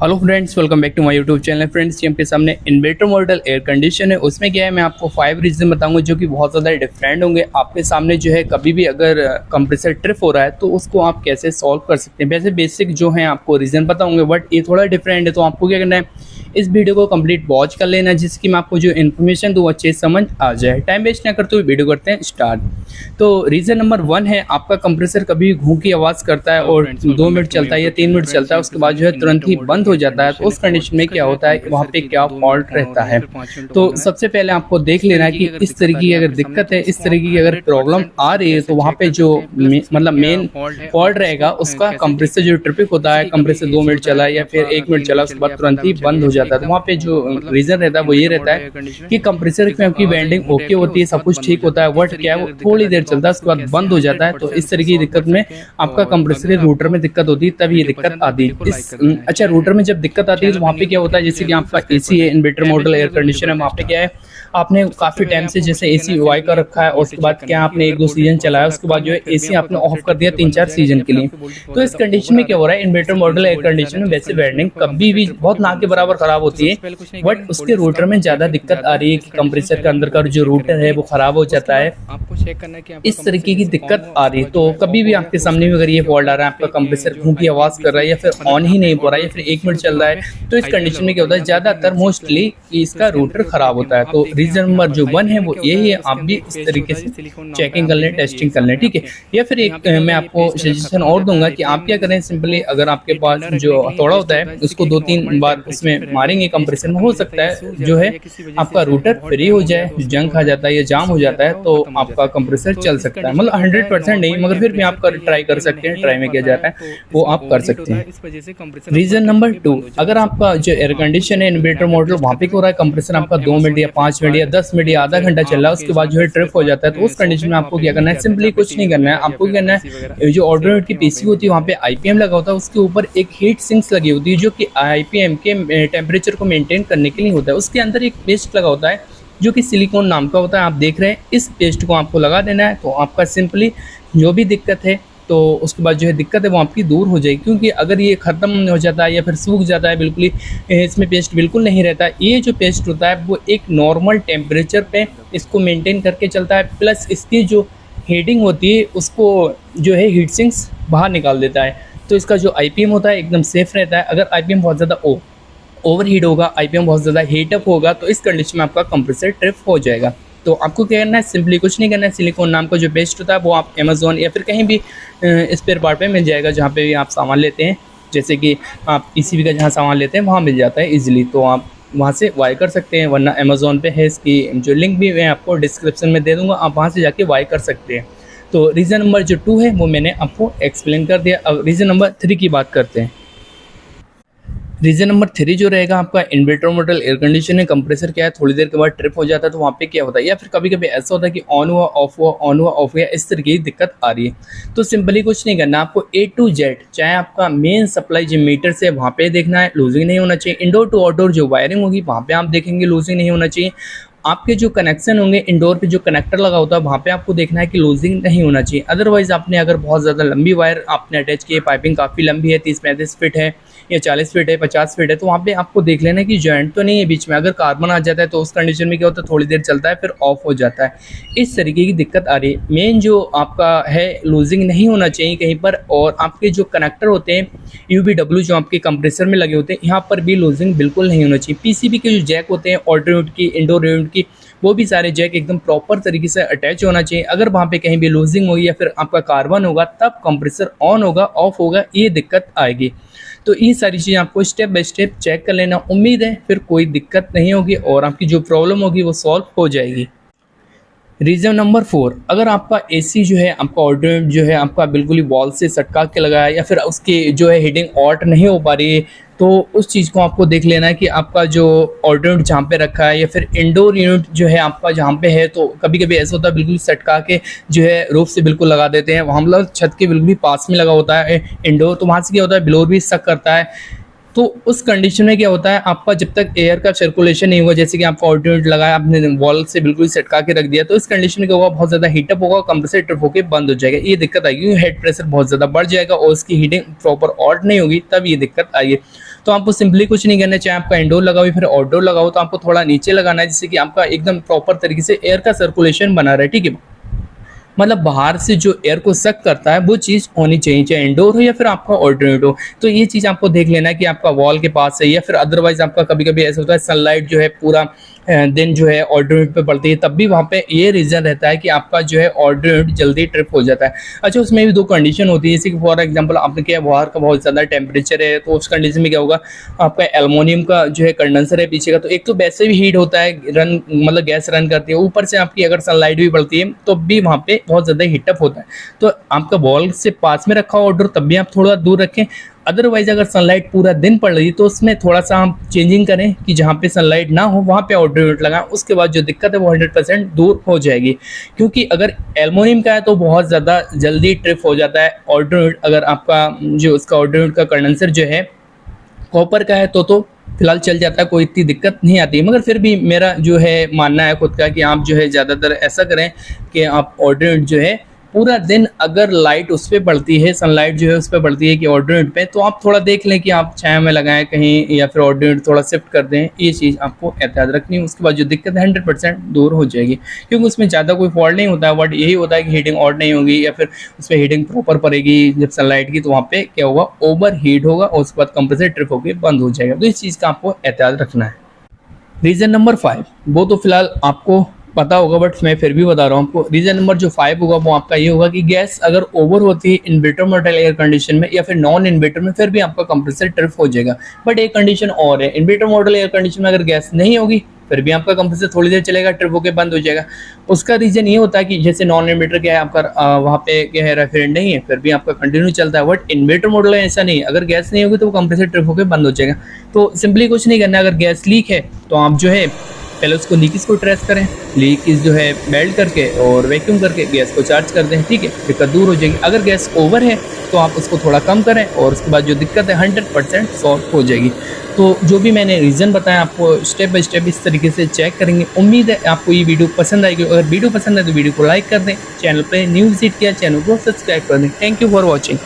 Hello friends, welcome back to my YouTube channel. Friends, यहाँ पे सामने इन्वर्टर मॉडल एयर कंडीशन है। उसमें क्या है, मैं आपको 5 रीज़न बताऊंगा जो कि बहुत ज़्यादा डिफरेंट होंगे। आपके सामने जो है कभी भी अगर कंप्रेसर ट्रिप हो रहा है तो उसको आप कैसे सॉल्व कर सकते हैं। वैसे बेसिक जो है आपको रीज़न पता होंगे, बट ये थोड़ा डिफरेंट है। तो आपको क्या करना है, इस वीडियो को कंप्लीट वॉच कर लेना, जिसकी मैं आपको जो इन्फॉर्मेशन दूँ अच्छे समझ आ जाए। टाइम वेस्ट ना करते हुए वीडियो करते हैं स्टार्ट। तो रीज़न नंबर 1 है, आपका कंप्रेसर कभी घूं की आवाज़ करता है और 2 मिनट चलता है या 3 मिनट चलता है, उसके बाद जो है तुरंत ही बंद हो जाता है। तो उस कंडीशन में क्या होता है, वहाँ पे क्या फॉल्ट रहता है। तो सबसे पहले आपको देख लेना है कि इस तरीके की अगर दिक्कत है, इस तरीके की अगर प्रॉब्लम आ रही है, तो वहाँ पे जो मतलब मेन फॉल्ट रहेगा उसका कंप्रेसर जो ट्रिपिंग होता है, कंप्रेसर 2 मिनट चला या फिर 1 मिनट चला, उसके बाद तुरंत ही बंद हो जाता है। तो वहाँ पे जो रीज़न रहता है वो ये रहता है कि कंप्रेसर में आपकी वेंडिंग ओके होती है, सब कुछ ठीक होता है, बट क्या है वो थोड़ी देर चलता है, उसके बाद बंद हो जाता है। तो इस तरीके की दिक्कत में आपका कंप्रेसर के रूटर में दिक्कत होती है, तब ये दिक्कत आती है। अच्छा, रूटर में जब दिक्कत आती है तो वहाँ पे क्या होता है, जैसे कि आपका एसी है, इन्वर्टर मॉडल एयर कंडीशन है, वहाँ पे क्या है, आपने काफ़ी टाइम से जैसे एसी वाई कर रखा है और उसके बाद क्या आपने 1-2 सीजन चलाया, उसके बाद जो है एसी आपने ऑफ कर दिया 3-4 सीजन के लिए। तो इस कंडीशन में क्या हो रहा है, इन्वर्टर मॉडल एयर कंडीशन में वैसे वायरिंग कभी भी बहुत ना के बराबर खराब होती है, बट उसके रूटर में ज़्यादा दिक्कत आ रही है कि कंप्रेसर के अंदर का जो रूटर है वो खराब हो जाता है। आपको चेक करना है कि इस तरीके की दिक्कत आ रही है। तो कभी भी आपके सामने भी अगर ये फॉल्ट आ रहा है, आपका कंप्रेसर घूं की आवाज़ कर रहा है या फिर ऑन ही नहीं हो रहा है या फिर 1 मिनट चल रहा है, तो इस कंडीशन में क्या होता है, ज़्यादातर मोस्टली इसका रूटर खराब होता है। तो रीजन नंबर जो 1 है वो यही है, आप भी इस तरीके से चेकिंग कर लें, टेस्टिंग कर लें, ठीक है। या फिर एक मैं आपको सजेशन और दूंगा कि आप क्या करें, सिंपली अगर आपके पास जो हथौड़ा होता है उसको 2-3 बार उसमें मारेंगे कंप्रेसर में, हो सकता है जो है आपका रूटर फ्री हो जाए, जंग खा जाता है या जाम हो जाता है, तो आपका कंप्रेसर चल सकता है। मतलब 100% नहीं, मगर फिर भी आप ट्राई कर सकते हैं, ट्राई में किया जाता है वो आप कर सकते हैं। रीजन नंबर 2, अगर आपका जो एयर कंडीशन है इन्वर्टर मॉडल, वहाँ पे हो रहा है कंप्रेसर आपका 2 मिनट या 5 मिनट या 10 मिनट या आधा घंटा चल रहा है, उसके बाद जो है ट्रिप हो जाता है, तो उस कंडीशन में आपको क्या करना है, सिंपली कुछ नहीं करना है। आपको क्या करना है, जो ऑर्डर यूनिट की पीसी होती है वहाँ पे आईपीएम लगा होता है, उसके ऊपर एक हीट सिंक्स लगी होती है जो कि आईपीएम के टेम्परेचर को मेंटेन करने के लिए होता है। उसके अंदर एक पेस्ट लगा होता है जो कि सिलिकॉन नाम का होता है, आप देख रहे हैं। इस पेस्ट को आपको लगा देना है, तो आपका सिंपली जो भी दिक्कत है, तो उसके बाद जो है दिक्कत है वो आपकी दूर हो जाएगी। क्योंकि अगर ये ख़त्म हो जाता है या फिर सूख जाता है, बिल्कुल ही इसमें पेस्ट बिल्कुल नहीं रहता है, ये जो पेस्ट होता है वो एक नॉर्मल टेम्परेचर पे इसको मेंटेन करके चलता है, प्लस इसकी जो हीटिंग होती है उसको जो है हीट सिंक्स बाहर निकाल देता है। तो इसका जो आईपीएम होता है एकदम सेफ रहता है। अगर आईपीएम बहुत ज़्यादा ओवर हीट होगा, आईपीएम बहुत ज़्यादा हीटअप होगा, तो इस कंडीशन में आपका कंप्रेसर ट्रिप हो जाएगा। तो आपको क्या करना है, सिंपली कुछ नहीं करना है, सिलिकॉन नाम का जो पेस्ट होता है वो आप अमेज़ॉन या फिर कहीं भी स्पेयर पार्ट पे मिल जाएगा, जहाँ पे भी आप सामान लेते हैं, जैसे कि आप पीसीबी का जहाँ सामान लेते हैं वहाँ मिल जाता है इजीली, तो आप वहाँ से बाय कर सकते हैं। वरना अमेज़ॉन पे है, इसकी जो लिंक भी मैं आपको डिस्क्रिप्शन में दे दूँगा, आप वहाँ से जाके बाय कर सकते हैं। तो रीज़न नंबर जो 2 है वो मैंने आपको एक्सप्लेन कर दिया। अब रीज़न नंबर 3 की बात करते हैं। रीज़न नंबर 3 जो रहेगा, आपका इन्वर्टर मॉडल एयर कंडीशन है, कंप्रेसर क्या है थोड़ी देर के बाद ट्रिप हो जाता है, तो वहाँ पे क्या होता है, या फिर कभी कभी ऐसा होता है कि ऑन हुआ ऑफ हुआ, ऑन हुआ ऑफ हुआ, इस तरीके की दिक्कत आ रही है। तो सिंपली कुछ नहीं करना, आपको A to Z, चाहे आपका मेन सप्लाई जो मीटर से वहाँ पे देखना है, लूजिंग नहीं होना चाहिए। इंडोर टू आउटडोर जो वायरिंग होगी वहाँ पे आप देखेंगे लूजिंग नहीं होना चाहिए। आपके जो कनेक्शन होंगे इंडोर पे जो कनेक्टर लगा होता है वहाँ पे आपको देखना है कि लूजिंग नहीं होना चाहिए। अदरवाइज़ आपने अगर बहुत ज़्यादा लंबी वायर आपने अटैच की है, पाइपिंग काफ़ी लंबी है, 30-35 फीट है या 40 फीट है, 50 फीट है, तो वहाँ पे आपको देख लेना कि जॉइंट तो नहीं है बीच में। अगर कार्बन आ जाता है तो उस कंडीशन में क्या होता है, थोड़ी देर चलता है फिर ऑफ हो जाता है। इस तरीके की दिक्कत आ रही है। मेन जो आपका है, लूजिंग नहीं होना चाहिए कहीं पर। और आपके जो कनेक्टर होते हैं UBW जो आपके कंप्रेसर में लगे होते हैं, यहाँ पर भी लूजिंग बिल्कुल नहीं होना चाहिए। पीसीबी के जो जैक होते हैं ऑल्टर यूनिट की, इंडोर यूनिट की, वो भी सारे जैक एकदम प्रॉपर तरीके से अटैच होना चाहिए। अगर वहाँ पे कहीं भी लूजिंग होगी या फिर आपका कार्बन होगा, तब कंप्रेसर ऑन होगा ऑफ होगा, ये दिक्कत आएगी। तो ये सारी चीज़ें आपको स्टेप बाय स्टेप चेक कर लेना। उम्मीद है फिर कोई दिक्कत नहीं होगी और आपकी जो प्रॉब्लम होगी वो सॉल्व हो जाएगी। रीज़न नंबर 4, अगर आपका एसी जो है, आपका ऑर्डिनेट जो है आपका बिल्कुल ही वॉल से सटका के लगा है या फिर उसकी जो है हीटिंग ऑट नहीं हो पा रही है, तो उस चीज़ को आपको देख लेना है कि आपका जो ऑर्डिनेट जहाँ पे रखा है या फिर इंडोर यूनिट जो है आपका जहाँ पे है, तो कभी कभी ऐसा होता है बिल्कुल सटका के जो है रूफ से बिल्कुल लगा देते हैं, वहाँ मतलब छत के बिल्कुल भी पास में लगा होता है इंडोर, तो वहाँ से क्या होता है ब्लोअर भी सक करता है। तो उस कंडीशन में क्या होता है, आपका जब तक एयर का सर्कुलेशन नहीं होगा, जैसे कि आपका ऑल्टरनेट लगाया आपने वॉल से बिल्कुल सटका के रख दिया, तो इस कंडीशन में क्या होगा, बहुत ज़्यादा हीटअप होगा, कंप्रेसर ट्रिप होकर बंद हो जाएगा। ये दिक्कत आएगी, हेड प्रेशर बहुत ज़्यादा बढ़ जाएगा और उसकी हीटिंग प्रॉपर ऑट नहीं होगी, तब ये दिक्कत आएगी। तो आपको सिंपली कुछ नहीं करना है, चाहे आपका इंडोर लगाओ या फिर आउटडोर लगाओ, तो आपको थोड़ा नीचे लगाना है जिससे कि आपका एकदम प्रॉपर तरीके से एयर का सर्कुलेशन बना रहे, ठीक है। मतलब बाहर से जो एयर को सक करता है वो चीज़ होनी चाहिए, चाहे इंडोर हो या फिर आपका आउटडोर हो। तो ये चीज़ आपको देख लेना है कि आपका वॉल के पास है या फिर अदरवाइज आपका कभी कभी ऐसा होता है सनलाइट जो है पूरा दिन जो है आउटडोर पे पड़ती है, तब भी वहाँ पे ये रीज़न रहता है कि आपका जो है आउटडोर जल्दी ट्रिप हो जाता है। अच्छा, उसमें भी दो कंडीशन होती है, जैसे कि फॉर एग्जांपल आपने क्या बाहर का बहुत ज़्यादा टेम्परेचर है, तो उस कंडीशन में क्या होगा, आपका एल्युमिनियम का जो है कंडेंसर है पीछे का, तो एक तो वैसे भी हीट होता है, रन मतलब गैस रन करती है, ऊपर से आपकी अगर सनलाइट भी पड़ती है तो भी वहाँ पे बहुत ज़्यादा हीटअप होता है। तो आपका वॉल से पास में रखा हो आउटडोर, तब भी आप थोड़ा दूर रखें। अदरवाइज अगर सनलाइट पूरा दिन पड़ रही है तो उसमें थोड़ा सा हम चेंजिंग करें कि जहाँ पे सनलाइट ना हो वहाँ पे आउटडोर यूनिट लगाएं, उसके बाद जो दिक्कत है वो 100% दूर हो जाएगी। क्योंकि अगर एल्युमिनियम का है तो बहुत ज़्यादा जल्दी ट्रिप हो जाता है आउटडोर यूनिट। अगर आपका जो उसका आउटडोर यूनिट का कंडेंसर जो है कॉपर का है तो फिलहाल चल जाता है, कोई इतनी दिक्कत नहीं आती है। मगर फिर भी मेरा जो है मानना है खुद का कि आप जो है ज़्यादातर ऐसा करें कि आप आउटडोर यूनिट जो है पूरा दिन अगर लाइट उस पर पड़ती है, सनलाइट जो है उस पर पड़ती है कि आउटडोर यूनिट पे, तो आप थोड़ा देख लें कि आप छाया में लगाएं कहीं या फिर आउटडोर यूनिट थोड़ा शिफ्ट कर दें। ये चीज़ आपको एहतियात रखनी है, उसके बाद जो दिक्कत है 100% दूर हो जाएगी। क्योंकि उसमें ज़्यादा कोई फॉल्ट नहीं होता है, बट यही होता है कि हीटिंग ऑड नहीं होगी या फिर उस पर हीटिंग प्रॉपर पड़ेगी जब सनलाइट की, तो वहाँ पे क्या होगा, ओवर हीट होगा और उसके बाद कंप्रेसर ट्रिप होकर बंद हो जाएगा। तो इस चीज़ का आपको एहतियात रखना है। रीज़न नंबर 5 वो तो फिलहाल आपको पता होगा, बट मैं फिर भी बता रहा हूँ आपको। रीज़न नंबर जो 5 होगा वो आपका ये होगा कि गैस अगर ओवर होती है इन्वर्टर मॉडल एयर कंडीशन में या फिर नॉन इन्वर्टर में, फिर भी आपका कंप्रेसर ट्रिप हो जाएगा। बट एक कंडीशन और है, इन्वर्टर मॉडल एयर कंडीशन में अगर गैस नहीं होगी फिर भी आपका कंप्रेसर थोड़ी देर चलेगा, ट्रिप होकर बंद हो जाएगा। उसका रीज़न ये होता है कि जैसे नॉन इन्वर्टर क्या है आपका वहाँ पे क्या है, रेफ्रिजरेंट नहीं है, फिर भी आपका कंटिन्यू चलता है। बट इन्वर्टर मॉडल ऐसा नहीं है, अगर गैस नहीं होगी तो वो कंप्रेसर ट्रिप होकर बंद हो जाएगा। तो सिंपली कुछ नहीं करना है, अगर गैस लीक है तो आप जो है पहले उसको लीकेज को ट्रेस करें, लीकेज जो है बेल्ट करके और वैक्यूम करके गैस को चार्ज कर दें, ठीक है, दिक्कत दूर हो जाएगी। अगर गैस ओवर है तो आप उसको थोड़ा कम करें और उसके बाद जो दिक्कत है 100% सॉल्व हो जाएगी। तो जो भी मैंने रीज़न बताया आपको स्टेप बाय स्टेप इस तरीके से चेक करेंगे। उम्मीद है आपको ये वीडियो पसंद आएगी। अगर वीडियो पसंद है तो वीडियो को लाइक कर दें, चैनल पर न्यू विजिट किया चैनल को सब्सक्राइब कर दें। Thank you for watching.